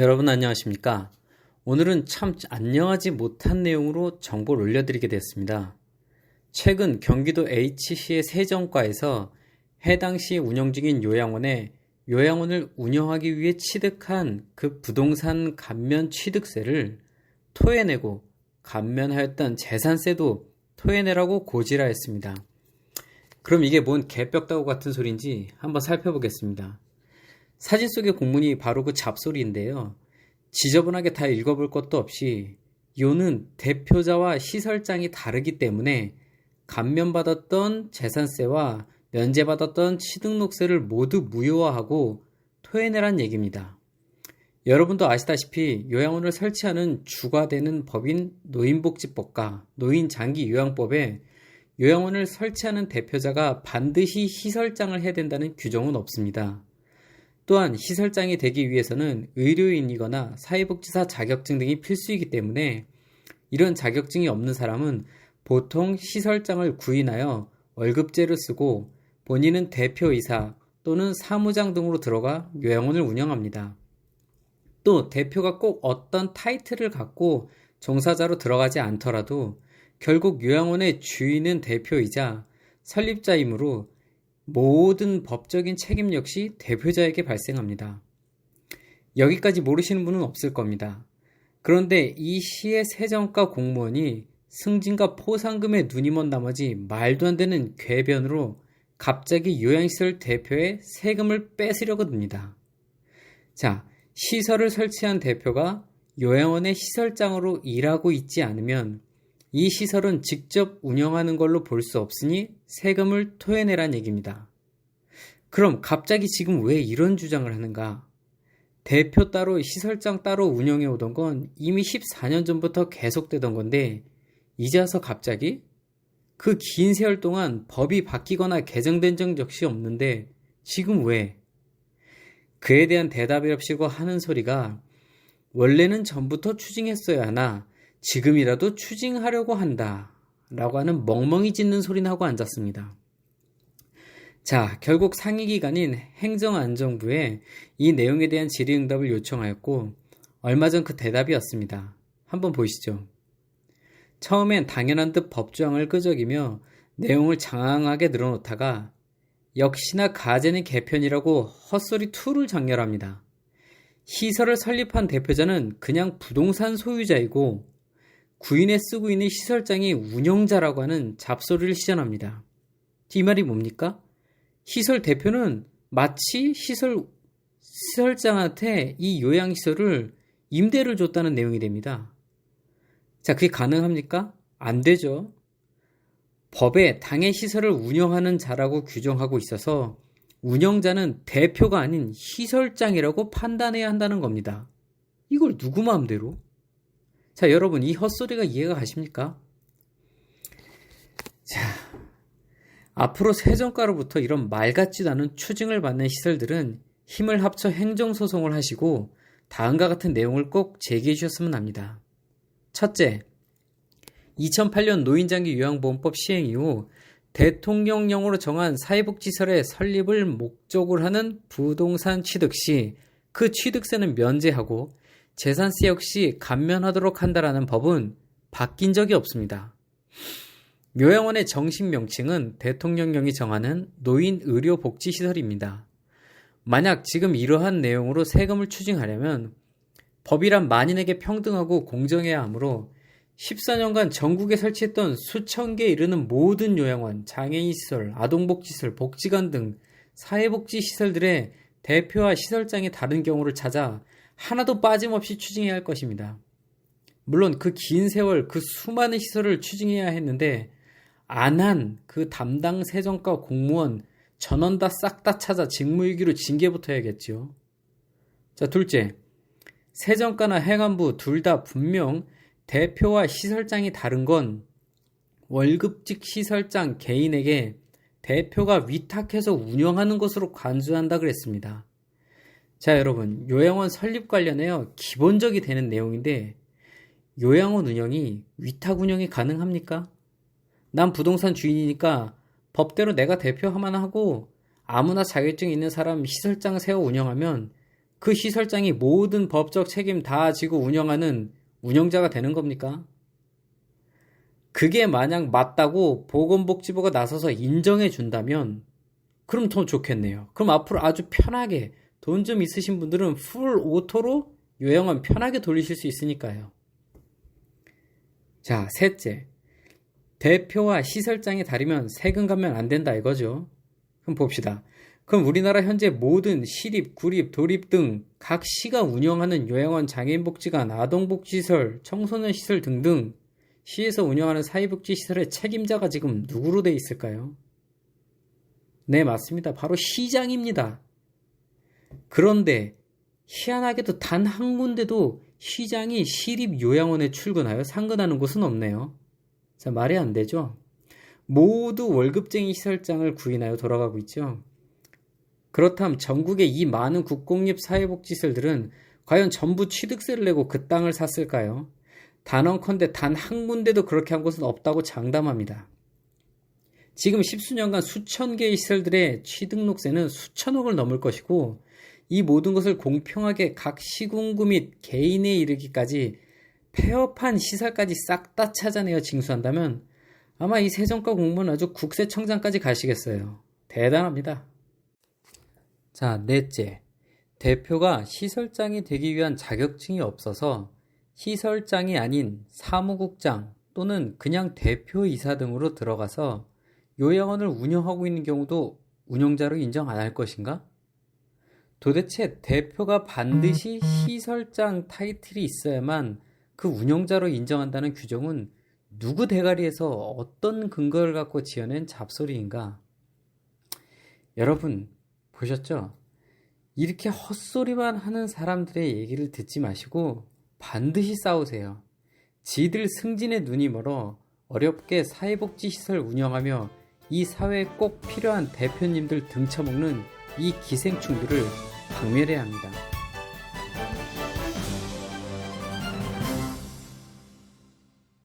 여러분 안녕하십니까? 오늘은 참 안녕하지 못한 내용으로 정보를 올려드리게 되었습니다. 최근 경기도 H시의 세정과에서 해당 시에 운영 중인 요양원을 운영하기 위해 취득한 그 부동산 감면 취득세를 토해내고 감면하였던 재산세도 토해내라고 고지하였습니다. 그럼 이게 뭔 개벽다구 같은 소리인지 한번 살펴보겠습니다. 사진 속의 공문이 바로 그 잡소리인데요. 지저분하게 다 읽어볼 것도 없이 요는 대표자와 시설장이 다르기 때문에 감면받았던 재산세와 면제받았던 취등록세를 모두 무효화하고 토해내란 얘기입니다. 여러분도 아시다시피 요양원을 설치하는 주가 되는 법인 노인복지법과 노인장기요양법에 요양원을 설치하는 대표자가 반드시 시설장을 해야 된다는 규정은 없습니다. 또한 시설장이 되기 위해서는 의료인이거나 사회복지사 자격증 등이 필수이기 때문에 이런 자격증이 없는 사람은 보통 시설장을 구인하여 월급제를 쓰고 본인은 대표이사 또는 사무장 등으로 들어가 요양원을 운영합니다. 또 대표가 꼭 어떤 타이틀을 갖고 종사자로 들어가지 않더라도 결국 요양원의 주인은 대표이자 설립자이므로 모든 법적인 책임 역시 대표자에게 발생합니다. 여기까지 모르시는 분은 없을 겁니다. 그런데 이 시의 세정과 공무원이 승진과 포상금에 눈이 먼 나머지 말도 안 되는 궤변으로 갑자기 요양시설 대표의 세금을 뺏으려고 듭니다. 자, 시설을 설치한 대표가 요양원의 시설장으로 일하고 있지 않으면 이 시설은 직접 운영하는 걸로 볼 수 없으니 세금을 토해내란 얘기입니다. 그럼 갑자기 지금 왜 이런 주장을 하는가? 대표 따로 시설장 따로 운영해 오던 건 이미 14년 전부터 계속되던 건데 이제 와서 갑자기? 그 긴 세월 동안 법이 바뀌거나 개정된 적 역시 없는데 지금 왜? 그에 대한 대답이 없이고 하는 소리가 원래는 전부터 추징했어야 하나 지금이라도 추징하려고 한다 라고 하는 멍멍이 짖는 소리나 하고 앉았습니다. 자, 결국 상위기관인 행정안전부에 이 내용에 대한 질의응답을 요청하였고 얼마 전 그 대답이 왔습니다. 한번 보시죠. 처음엔 당연한 듯 법조항을 끄적이며 내용을 장황하게 늘어놓다가 역시나 가재는 개편이라고 헛소리 투를 장렬합니다. 시설을 설립한 대표자는 그냥 부동산 소유자이고 구인에 쓰고 있는 시설장이 운영자라고 하는 잡소리를 시전합니다. 이 말이 뭡니까? 시설 대표는 마치 시설장한테 이 요양시설을 임대를 줬다는 내용이 됩니다. 자, 그게 가능합니까? 안 되죠. 법에 당의 시설을 운영하는 자라고 규정하고 있어서 운영자는 대표가 아닌 시설장이라고 판단해야 한다는 겁니다. 이걸 누구 마음대로? 자, 여러분 이 헛소리가 이해가 가십니까? 자, 앞으로 세정가로부터 이런 말 같지도 않은 추징을 받는 시설들은 힘을 합쳐 행정소송을 하시고 다음과 같은 내용을 꼭 제기해 주셨으면 합니다. 첫째, 2008년 노인장기요양보험법 시행 이후 대통령령으로 정한 사회복지시설의 설립을 목적으로 하는 부동산 취득 시 그 취득세는 면제하고 재산세 역시 감면하도록 한다라는 법은 바뀐 적이 없습니다. 요양원의 정식 명칭은 대통령령이 정하는 노인의료복지시설입니다. 만약 지금 이러한 내용으로 세금을 추징하려면 법이란 만인에게 평등하고 공정해야 하므로 14년간 전국에 설치했던 수천 개에 이르는 모든 요양원, 장애인시설, 아동복지시설, 복지관 등 사회복지시설들의 대표와 시설장이 다른 경우를 찾아 하나도 빠짐없이 추징해야 할 것입니다. 물론 그 긴 세월 그 수많은 시설을 추징해야 했는데 안 한 그 담당 세정과 공무원 전원 다 싹 다 찾아 직무유기로 징계부터 해야겠죠. 자, 둘째, 세정과나 행안부 둘 다 분명 대표와 시설장이 다른 건 월급직 시설장 개인에게 대표가 위탁해서 운영하는 것으로 간주한다 그랬습니다. 자, 여러분 요양원 설립 관련해요 기본적이 되는 내용인데 요양원 운영이 위탁 운영이 가능합니까? 난 부동산 주인이니까 법대로 내가 대표만 하고 아무나 자격증 있는 사람 시설장 세워 운영하면 그 시설장이 모든 법적 책임 다 지고 운영하는 운영자가 되는 겁니까? 그게 만약 맞다고 보건복지부가 나서서 인정해 준다면 그럼 더 좋겠네요. 그럼 앞으로 아주 편하게 돈 좀 있으신 분들은 풀 오토로 요양원 편하게 돌리실 수 있으니까요. 자, 셋째. 대표와 시설장이 다르면 세금 감면 안 된다 이거죠. 그럼 봅시다. 그럼 우리나라 현재 모든 시립, 구립, 도립 등 각 시가 운영하는 요양원, 장애인복지관, 아동복지시설, 청소년시설 등등 시에서 운영하는 사회복지시설의 책임자가 지금 누구로 돼 있을까요? 네, 맞습니다. 바로 시장입니다. 그런데 희한하게도 단 한 군데도 시장이 시립 요양원에 출근하여 상근하는 곳은 없네요. 자, 말이 안 되죠? 모두 월급쟁이 시설장을 구인하여 돌아가고 있죠. 그렇다면 전국의 이 많은 국공립 사회복지시설들은 과연 전부 취득세를 내고 그 땅을 샀을까요? 단언컨대 단 한 군데도 그렇게 한 곳은 없다고 장담합니다. 지금 십수년간 수천 개의 시설들의 취등록세는 수천억을 넘을 것이고 이 모든 것을 공평하게 각 시군구 및 개인에 이르기까지 폐업한 시설까지 싹 다 찾아내어 징수한다면 아마 이 세정과 공무원 아주 국세청장까지 가시겠어요. 대단합니다. 자, 넷째. 대표가 시설장이 되기 위한 자격증이 없어서 시설장이 아닌 사무국장 또는 그냥 대표이사 등으로 들어가서 요양원을 운영하고 있는 경우도 운영자로 인정 안 할 것인가? 도대체 대표가 반드시 시설장 타이틀이 있어야만 그 운영자로 인정한다는 규정은 누구 대가리에서 어떤 근거를 갖고 지어낸 잡소리인가? 여러분 보셨죠? 이렇게 헛소리만 하는 사람들의 얘기를 듣지 마시고 반드시 싸우세요. 지들 승진에 눈이 멀어 어렵게 사회복지시설 운영하며 이 사회에 꼭 필요한 대표님들 등쳐먹는 이 기생충들을 박멸해야 합니다.